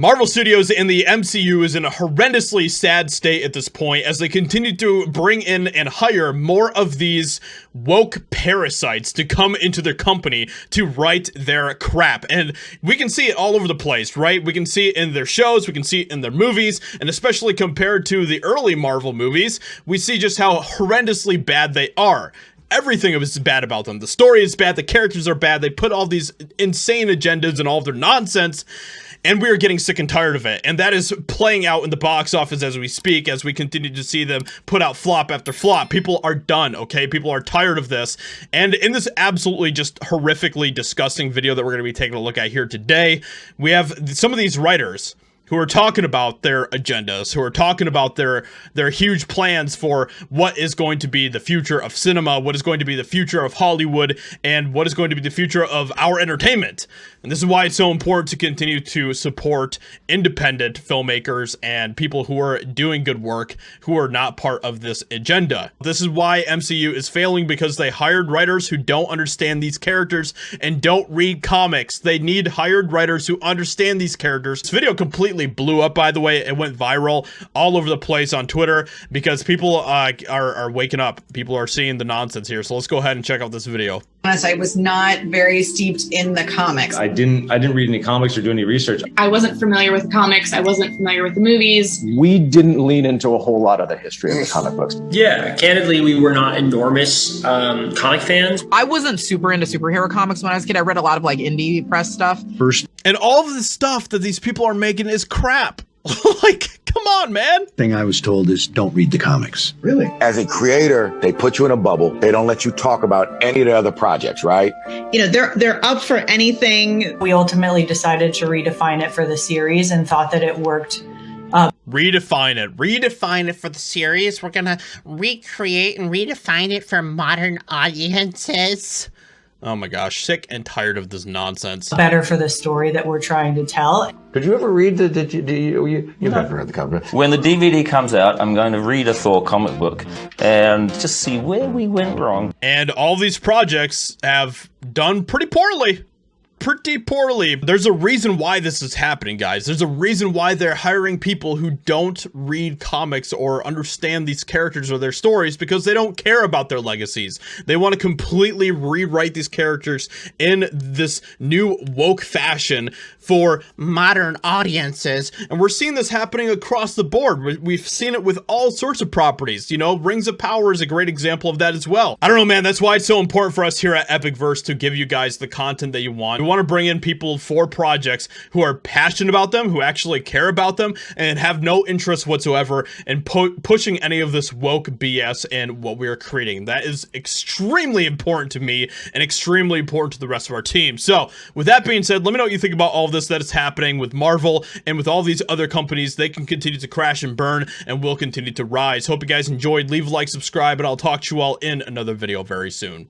Marvel Studios and the MCU is in a horrendously sad state at this point as they continue to bring in and hire more of these woke parasites to come into their company to write their crap. And we can see it all over the place, right? We can see it in their shows, we can see it in their movies, and especially compared to the early Marvel movies, we see just how horrendously bad they are. Everything is bad about them. The story is bad, the characters are bad, they put all these insane agendas and all of their nonsense, and we are getting sick and tired of it. And that is playing out in the box office as we speak, as we continue to see them put out flop after flop. People are done, okay? People are tired of this. And in this absolutely just horrifically disgusting video that we're going to be taking a look at here today, we have some of these writers who are talking about their agendas, who are talking about their huge plans for what is going to be the future of cinema, what is going to be the future of Hollywood, and what is going to be the future of our entertainment. And this is why it's so important to continue to support independent filmmakers and people who are doing good work, who are not part of this agenda. This is why MCU is failing, because they hired writers who don't understand these characters and don't read comics. They need hired writers who understand these characters. This video completely blew up, by the way. It went viral all over the place on Twitter because people are waking up. People are seeing the nonsense here. So let's go ahead and check out this video. I was not very steeped in the comics. I didn't read any comics or do any research. I wasn't familiar with the comics. I wasn't familiar with the movies. We didn't lean into a whole lot of the history of the comic books. Yeah, candidly, we were not enormous comic fans. I wasn't super into superhero comics when I was a kid. I read a lot of like indie press stuff. And all of the stuff that these people are making is crap. Like, come on, man. Thing I was told is don't read the comics. Really? As a creator, they put you in a bubble. They don't let you talk about any of the other projects, right? You know, they're up for anything. We ultimately decided to redefine it for the series and thought that it worked. Redefine it for the series. We're gonna recreate and redefine it for modern audiences. Oh my gosh, sick and tired of this nonsense. Better for the story that we're trying to tell. Did you ever read you've never read the comic? When the DVD comes out, I'm going to read a Thor comic book and just see where we went wrong. And all these projects have done pretty poorly. There's a reason why this is happening, guys. There's a reason why they're hiring people who don't read comics or understand these characters or their stories, because they don't care about their legacies. They want to completely rewrite these characters in this new woke fashion for modern audiences. And we're seeing this happening across the board. We've seen it with all sorts of properties. You know, Rings of Power is a great example of that as well. I don't know, man. That's why it's so important for us here at EpicVerse to give you guys the content that you want. We want to bring in people for projects who are passionate about them, who actually care about them, and have no interest whatsoever in pushing any of this woke BS in what we are creating. That is extremely important to me and extremely important to the rest of our team. So with that being said, let me know what you think about all of this that is happening with Marvel and with all these other companies. They can continue to crash and burn and will continue to rise. Hope you guys enjoyed. Leave a like, subscribe, and I'll talk to you all in another video very soon.